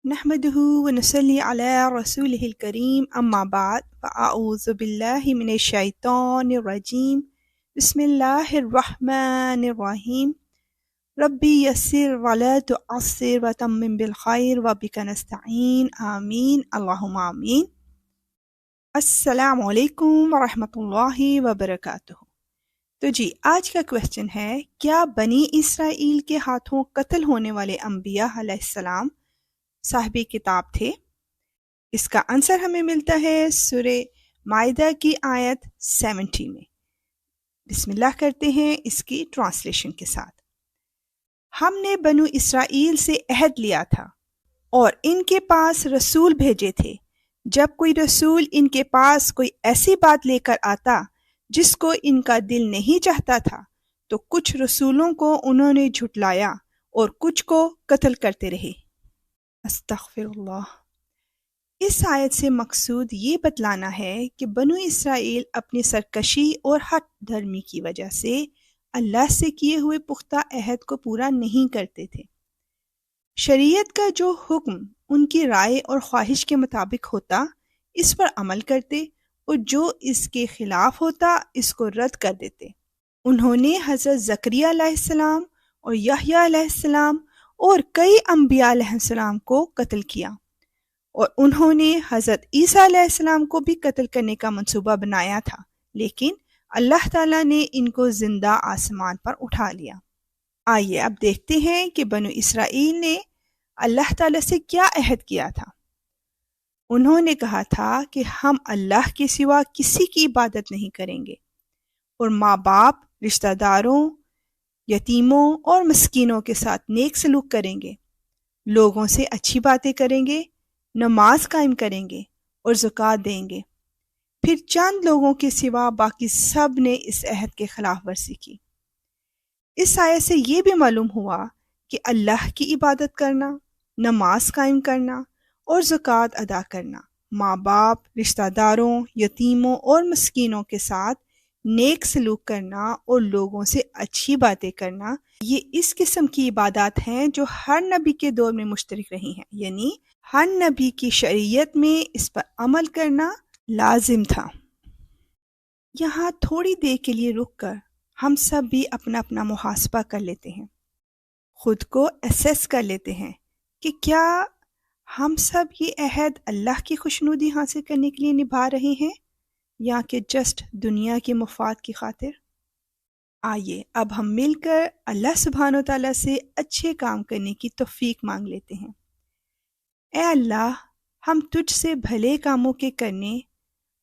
نحمده ونصلي على رسوله الكريم أما بعد فأعوذ بالله من الشيطان الرجيم بسم الله الرحمن الرحيم ربي يسر ولا تعسر وتمم بالخير وبك نستعين آمين اللهم آمين. السلام علیکم ورحمۃ اللہ وبرکاتہ. تو جی آج کا کویسچن ہے، کیا بنی اسرائیل کے ہاتھوں قتل ہونے والے انبیاء علیہ السلام صاحب کتاب تھے؟ اس کا آنسر ہمیں ملتا ہے سورہ مائدہ کی آیت 70 میں. بسم اللہ کرتے ہیں اس کی ٹرانسلیشن کے ساتھ. ہم نے بنو اسرائیل سے عہد لیا تھا اور ان کے پاس رسول بھیجے تھے. جب کوئی رسول ان کے پاس کوئی ایسی بات لے کر آتا جس کو ان کا دل نہیں چاہتا تھا تو کچھ رسولوں کو انہوں نے جھٹلایا اور کچھ کو قتل کرتے رہے. استغفر اللہ. اس آیت سے مقصود یہ بتلانا ہے کہ بنو اسرائیل اپنی سرکشی اور ہٹ دھرمی کی وجہ سے اللہ سے کیے ہوئے پختہ عہد کو پورا نہیں کرتے تھے. شریعت کا جو حکم ان کی رائے اور خواہش کے مطابق ہوتا اس پر عمل کرتے اور جو اس کے خلاف ہوتا اس کو رد کر دیتے. انہوں نے حضرت زکریا علیہ السلام اور یحییٰ علیہ السلام اور کئی انبیاء علیہ السلام کو قتل کیا اور انہوں نے حضرت عیسیٰ علیہ السلام کو بھی قتل کرنے کا منصوبہ بنایا تھا، لیکن اللہ تعالیٰ نے ان کو زندہ آسمان پر اٹھا لیا. آئیے اب دیکھتے ہیں کہ بنو اسرائیل نے اللہ تعالیٰ سے کیا عہد کیا تھا. انہوں نے کہا تھا کہ ہم اللہ کے سوا کسی کی عبادت نہیں کریں گے اور ماں باپ، رشتہ داروں، یتیموں اور مسکینوں کے ساتھ نیک سلوک کریں گے، لوگوں سے اچھی باتیں کریں گے، نماز قائم کریں گے اور زکوٰۃ دیں گے. پھر چند لوگوں کے سوا باقی سب نے اس عہد کے خلاف ورزی کی. اس آیت سے یہ بھی معلوم ہوا کہ اللہ کی عبادت کرنا، نماز قائم کرنا اور زکوٰۃ ادا کرنا، ماں باپ، رشتہ داروں، یتیموں اور مسکینوں کے ساتھ نیک سلوک کرنا اور لوگوں سے اچھی باتیں کرنا، یہ اس قسم کی عبادات ہیں جو ہر نبی کے دور میں مشترک رہی ہیں، یعنی ہر نبی کی شریعت میں اس پر عمل کرنا لازم تھا. یہاں تھوڑی دیر کے لیے رک کر ہم سب بھی اپنا اپنا محاسبہ کر لیتے ہیں، خود کو اسیس کر لیتے ہیں کہ کیا ہم سب یہ عہد اللہ کی خوشنودی حاصل کرنے کے لیے نبھا رہے ہیں یا کہ جسٹ دنیا کے مفاد کی خاطر. آئیے اب ہم مل کر اللہ سبحانہ و تعالیٰ سے اچھے کام کرنے کی توفیق مانگ لیتے ہیں. اے اللہ، ہم تجھ سے بھلے کاموں کے کرنے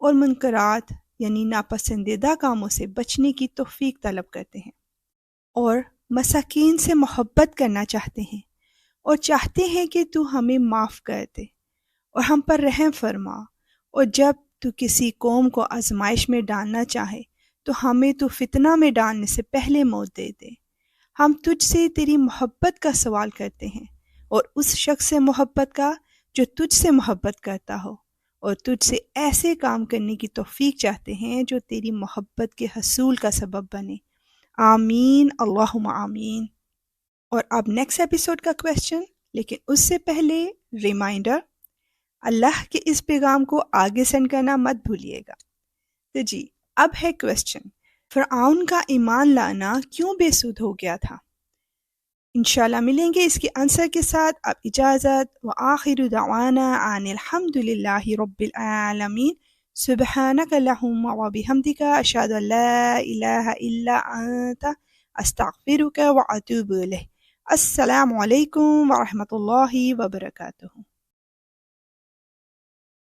اور منکرات یعنی ناپسندیدہ کاموں سے بچنے کی توفیق طلب کرتے ہیں اور مساکین سے محبت کرنا چاہتے ہیں اور چاہتے ہیں کہ تو ہمیں معاف کر دے اور ہم پر رحم فرما، اور جب تو کسی قوم کو آزمائش میں ڈالنا چاہے تو ہمیں تو فتنہ میں ڈالنے سے پہلے موت دے دے. ہم تجھ سے تیری محبت کا سوال کرتے ہیں اور اس شخص سے محبت کا جو تجھ سے محبت کرتا ہو، اور تجھ سے ایسے کام کرنے کی توفیق چاہتے ہیں جو تیری محبت کے حصول کا سبب بنے. آمین اللہم آمین. اور اب نیکسٹ ایپیسوڈ کا کویسچن، لیکن اس سے پہلے ریمائنڈر، اللہ کے اس پیغام کو آگے سینڈ کرنا مت بھولیے گا. تو جی اب ہے کویسچن، فرعون کا ایمان لانا کیوں بے سود ہو گیا تھا؟ انشاءاللہ ملیں گے اس کے آنسر کے ساتھ. اب اجازت، وآخر دعوانا ان الحمد للہ رب العالمین. سبحانک اللہم وبحمدک، اشہد ان لا الہ الا انت، استغفرک واتوب الیک. السلام علیکم ورحمۃ اللہ وبرکاتہ.